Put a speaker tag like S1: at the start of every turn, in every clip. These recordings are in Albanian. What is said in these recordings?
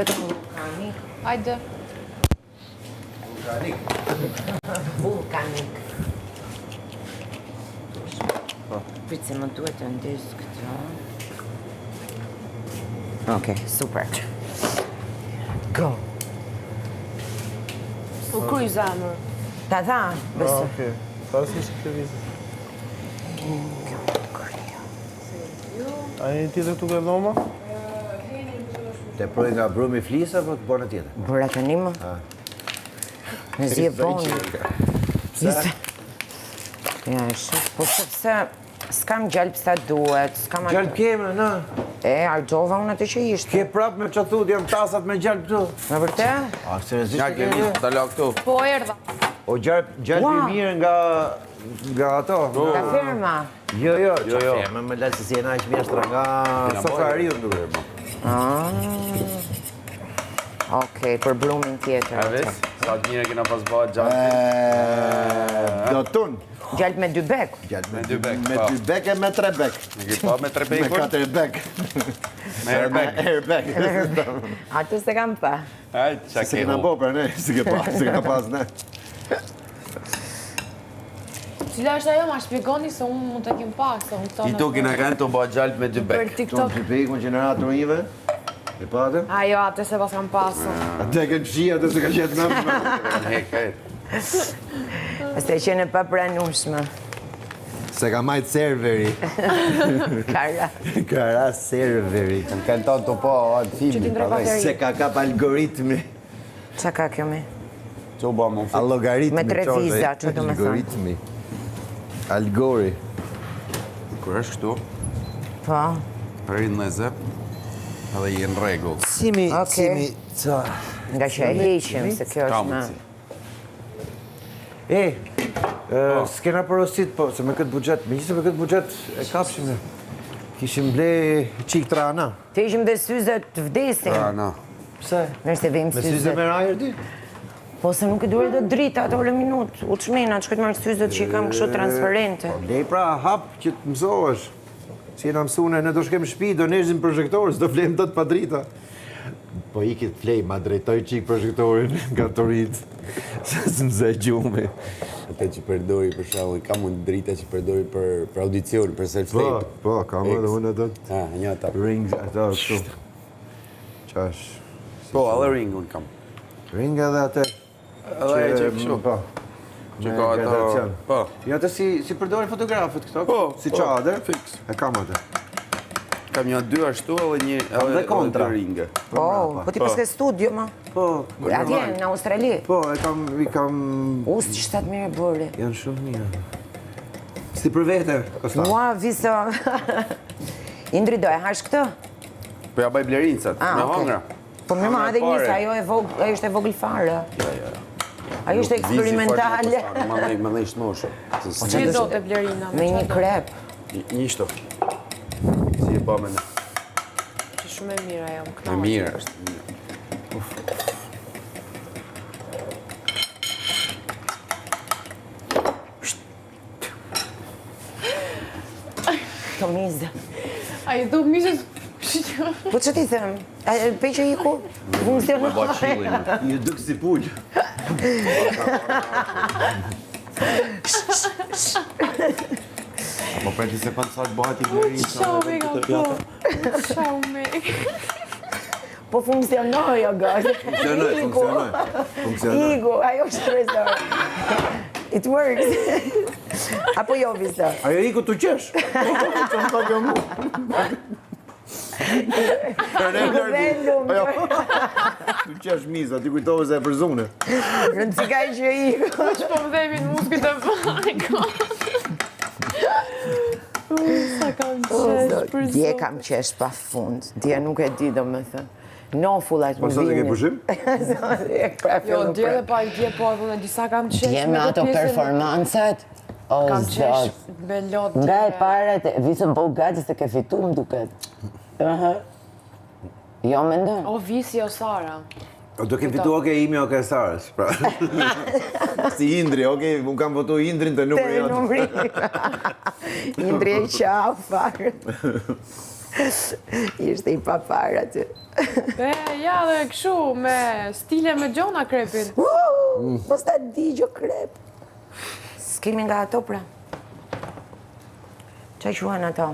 S1: Vulkanik.
S2: Hajde.
S1: Vulkanik. Prit se më duhet të ndys këto. Okej, super. Go.
S2: Po kryj zemër.
S1: Ta dha, besoj.
S3: Okej. Pas ishte këtë vizë. A një tjetër këtu ka dhoma?
S4: Te proj nga brumi flisa, apo të bërë tjetër?
S1: Bëra të një më. Në zje bonë. Ja, shumë. Po sepse s'kam gjalp sa duhet, s'kam atë...
S4: Gjalp keme, në?
S1: Argjova unë atë që ishte.
S4: Ke prap me që thut, jam tasat me gjalp këtu.
S1: Në vërtet?
S4: A, seriozisht
S5: Ja,
S4: e
S5: kemi
S4: kemi?
S5: të la këtu.
S2: Po erdha.
S4: O gjalp i mirë nga ato.
S1: Ka firma.
S4: Jo, qa firma, me lalë se si e na që mjeshtra nga safariu në duke.
S1: Okej, për blumin tjetër.
S5: A ves? Sa të mire kena pas bëhat gjatë.
S4: Do tun.
S1: Gjalp me dy bek.
S4: Gjalp
S5: Me dy bek,
S4: Me
S5: po.
S4: 2 bek e me 3 bek.
S5: Në ki pa me 3
S4: Me
S5: bejkur?
S4: 4 bek.
S5: Me airbag.
S4: Airbag.
S1: Atë se kam pa.
S5: Hajt, qa
S4: Se
S5: ke
S4: kena
S5: hu.
S4: bo për ne, se kena pas ne.
S2: Cila është ajo, ma shpjegoni se unë mund të kem pak, se unë këto
S5: Ti tu kena kanë të bëhat gjalp me 2
S2: Për
S5: bek.
S4: Tonë
S2: TikTok.
S4: që pejkun generator ive. E pate?
S2: Ajo, atë se pas kam pasur.
S4: Ate ke qia të se ka qetë në më.
S5: Hek, hek.
S1: Asta e qene pa pranushme.
S4: Se ka majtë serveri.
S1: Kara.
S4: Kara serveri.
S5: Në kanë tonë të po, atë
S2: Që ti
S5: filmi,
S2: ndrej
S5: pa
S2: bateri.
S4: Se ka kap algoritmi.
S1: Qa ka kjo me?
S5: Që u ba më fit.
S4: Algoritmi.
S1: Me 3 viza, që do me thënë.
S4: Algoritmi. Algori.
S5: Kur është këtu,
S1: Po.
S5: rrinë në zep, edhe i në regull.
S4: Cimi,
S1: Okej.
S4: ca.
S1: Nga që e heqim, se kjo
S5: Ka
S1: është me...
S5: mundsi.
S4: S'kena porosit, po, se me këtë budget, me gjithë me këtë budget e kapshim ne. Kishim ble qik trana.
S1: Të ishim dhe syzet të vdesin.
S5: Pra, na.
S4: Pse?
S1: Nërë se vejmë
S4: Me syze
S1: syzet.
S4: me rajër di?
S1: Po se nuk e duhet dhe drita ato le minut. U të shmena, që këtë marrë syzet që i kam kështu transparente.
S4: Lej pra hap që të mësohesh. Si jena mësune, ne do shkem shpi, do nezhim projektor, s'do flejmë të pa drita. Po i kitë flej, ma drejtoj qik projektorin nga të rritë. Se s'mëzë gjumi.
S6: Ate që përdori për shembull, kam unë drita që përdori për audicion, për self-tape.
S4: Po, kam edhe unë ato.
S6: Një ata.
S4: Rings, ato, këtu. Qash.
S5: Po, edhe ring unë kam.
S4: Ring edhe atë.
S5: Edhe e që kështu.
S4: Po.
S5: Që
S4: Me
S5: ka ato...
S4: gradacion.
S5: Po.
S4: Jo, atë si përdorin fotografët këto?
S5: Po,
S4: Si
S5: po,
S4: qader?
S5: fix.
S4: E kam atë.
S5: Kam një 2 ashtu edhe një...
S4: Dhe kontra.
S5: 2 ringe.
S1: Po, po ti paske studio, ma.
S4: Po,
S1: Atje, në Australi.
S4: po, i kam...
S1: Ustë që shtatë mire bërli.
S4: Janë shumë mirë. Si për vete, Kosta?
S1: Mua viso... Indri do e hash këtë?
S5: Po ja baj blerincat, me
S1: okej.
S5: hongra.
S1: Po më ma edhe njësë, ajo është e vogël fare. Ajo është eksperimentale.
S5: Ma dhe ishtë moshë.
S2: Që do të blerina?
S1: Me një krep.
S5: Një shto. Si e ba me në.
S2: Që shumë e mira jam këta.
S5: Me mirë është.
S1: Të mizë.
S2: A i du mishës...
S1: Po që ti them? Pe që iku?
S5: Me ba qilin.
S4: Një duk si pull.
S5: Po preti se pan sa të bëhat i blerincat.
S2: Qau me nga po. Qau me.
S1: Po funksionoj, o gërë.
S4: Funksionoj.
S1: Igu, ajo është tresor. It works. Apo jo, viso?
S4: Ajo iku të qesh. Që më ka kjo mu.
S1: Vendum.
S4: Të qesh miza, ti kujtove se e për zune.
S1: Rëndësika i që iku.
S2: Që po më dhemi në muskit e bajko. Sa kam qesh për
S1: Dje kam qesh pa fund. Dje nuk e di do me thënë. No fullat më
S4: Po sot e ke pushim?
S2: Jo, dje dhe pa i dje po edhe në disa kam qesh
S1: Dje me ato performancat. O,
S2: Kam qesh
S1: zot.
S2: me lot
S1: Nga e paret, visën po gati se ke fitu më duket. Jo me ndë.
S2: O visi o Sara.
S4: Do kem fitu oke imi oke Sarës. Pra. Si Indri, oke, unë kam votu Indrin të numri
S1: Te
S4: jotë.
S1: numri. Indri e qau, farë. Ishte I papar aty.
S2: Ja, dhe këshu, me stile me gjona krepin.
S1: Mos ta digjo krep. S'kemi nga ato pra. Qa quhen ato?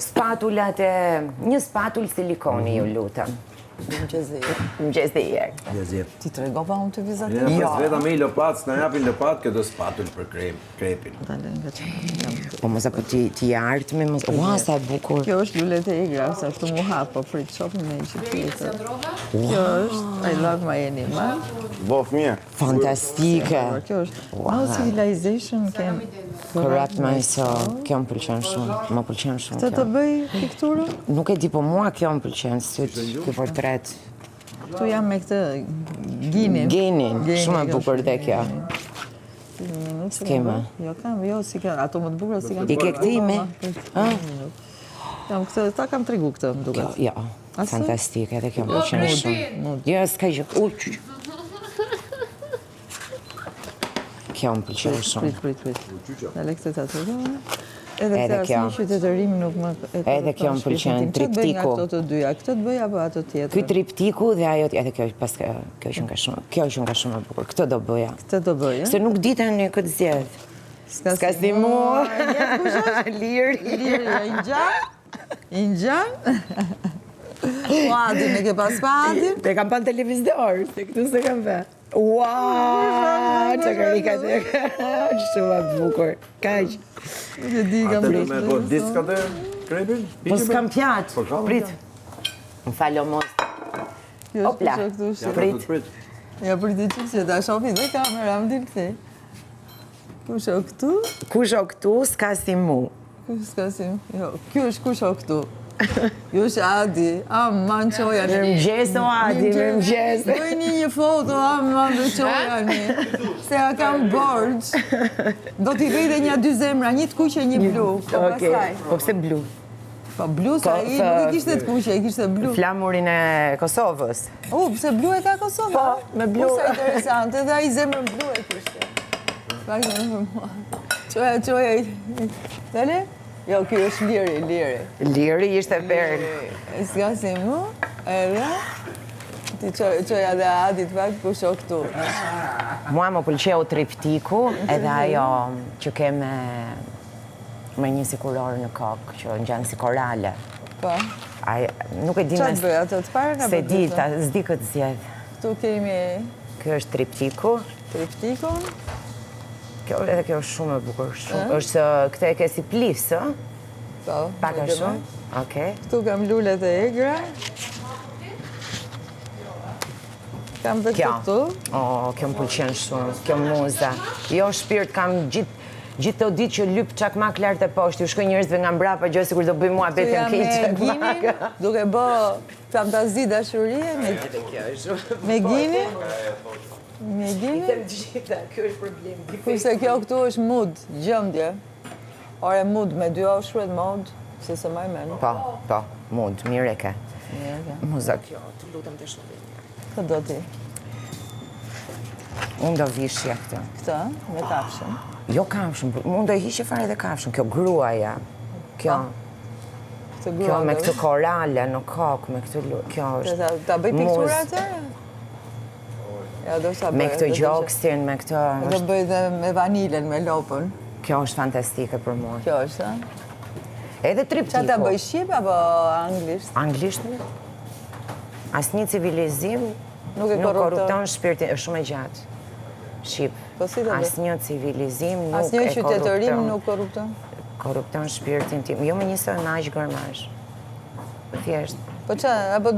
S1: Spatulat e... Një spatull silikoni, ju lutem. Mëngjes dhe jerë.
S7: Ti të regova unë të vizatim?
S5: Ja, pas veta me I lopat, s'na japin lopat, këtë spatull për krepin.
S1: Po mos apo ti artë me mos... Ua, sa e bukur.
S7: Kjo është lullet e igra, sa këtu mu hap, po frit shopping me që tjetër. Kjo është I love my animal.
S3: Bof mirë.
S1: Fantastike.
S7: Kjo është No Civilization can
S1: Corrupt myself. Kjo më pëlqen shumë. Më pëlqen shumë
S7: Të
S1: kjo.
S7: bëj pikturën?
S1: Nuk e di, po mua kjo më pëlqen, syt, ky portret.
S7: Tu jam me këtë ginin.
S1: Genin, shumë e bukur dhe kjo. S'kema.
S7: Jo, kam, jo, si kanë, ato më të bukura si kanë.
S1: I ke këtë ime?
S7: Jam këtë, ta kam tregu këtë, më duket.
S1: Jo, fantastike, edhe kjo më pëlqen shumë. Jo, s'ka gjë. Kjo më pëlqen shumë.
S7: Prit. Në këtë të ato. Edhe
S1: Edhe
S7: këtë
S1: kjo.
S7: asnjë qytetërim nuk më...
S1: Edhe kjo më pëlqen,
S7: Çfarë të bëj nga
S1: triptiku.
S7: ato të dyja? Këtë të bëj apo ato tjetër?
S1: Ky triptiku dhe ajo, edhe kjo pas kjo që nga shumë, kjo që nga shumë e bukur. Këtë do bëja.
S7: Këtë do bëj,
S1: Se nuk ditën një këtë zjedh. Ska si mua. Liri.
S7: I ngjan? O, Adin, e ke pas pa Adin?
S1: Te kam pan televizor, se këtu se kam ve. Ua, që karika të shumë e bukur. Kaq.
S7: E di kam
S5: Atë me po disk atë krepin?
S1: Po s'kam pjat. Prit. Më falo mos. Opla. Prit.
S7: Ja, për të qikë që ta shofi dhe kamera, më dilë këti. Kush o këtu?
S1: Kush o këtu, s'ka si mu.
S7: Kush s'ka si? Jo, kjo është kush o këtu. Ju është Adi, aman qoja një.
S1: Mirëmëngjes o Adi, mirëmëngjes.
S7: Bëjni një foto, aman dhe qoja një. Se a kam borgj. Do t'i vej dhe një dy zemra, një të kuqe, një blu. Po
S1: Okej.
S7: pasaj.
S1: Po pse blu?
S7: Po blu sa I nuk I kishte të kuqe, I kishte blu.
S1: Flamurin e Kosovës.
S7: Pse blu e ka Kosova?
S1: Po, me blu.
S7: Sa interesante, dhe ai zemrën blu e kishte. Pak në për mua. Qoja, dale? Jo, kjo është liri.
S1: Liri ishte perl.
S7: S'ka si mu, edhe, ti qoja dhe Adit pak kush o këtu.
S1: Mua më pëlqeu triptiku, edhe ajo që ke me një si kuror në kokë, që ngjan si korale.
S7: Po,
S1: Nuk e di
S7: qa të bëj, ato të parën apo
S1: Se di, s'di këtë zjedh.
S7: Këtu kemi
S1: Kjo është triptiku.
S7: triptikon,
S1: Edhe kjo është shumë e bukur. Është këtë e ke si plis, ë?
S7: po,
S1: Pak a shumë. Okej.
S7: këtu kam lullet e egra. Kam dhe
S1: Kjo.
S7: këtu.
S1: Kjo më pëlqen shumë. Kjo muza. Jo shpirt, kam gjithë të ditë që lyp çakmak lart e poshtë. Ju shkoj njerëzve nga mbrapa, gjë sikur do bëj mua
S7: Këtu
S1: betën
S7: jam me
S1: keq.
S7: ginin, duke bë fantazi dashurie me ginin. Me ginin.
S1: Gjitha, kjo është problem.
S7: Kurse kjo këtu është mood, gjëmdje. Ore mood me dy oshruet mod, se se maj men.
S1: Po, mund, mirë e ke. Muza kjo.
S7: Këtë do ti?
S1: Unë do vishja këtë.
S7: Këtë, me kafshën.
S1: Jo kafshën, unë do hiqe fare dhe kafshën. Kjo gruaja. Kjo me këtë korale në kokë, me këtë kjo është.
S7: Ta bëj piktura atërë? Ja, do sa bëj.
S1: Me këtë gjoksin, me këtë...
S7: Do bëj dhe me vanilen, me lopën.
S1: Kjo është fantastike për mua.
S7: Kjo është, a?
S1: Edhe triptiku.
S7: Qa ta bëj shqip apo anglisht?
S1: Anglisht në? Asnjë civilizim
S7: Nuk e
S1: korrupton shpirtin, është shumë e gjatë. Shqip.
S7: Po si do bëj?
S1: Asnjë civilizim nuk e
S7: Asnjë qytetërim
S1: korrupton.
S7: nuk korrupton?
S1: Korrupton shpirtin tim. Jo me një sonazh gërmash. Thjesht.
S7: Po qa, apo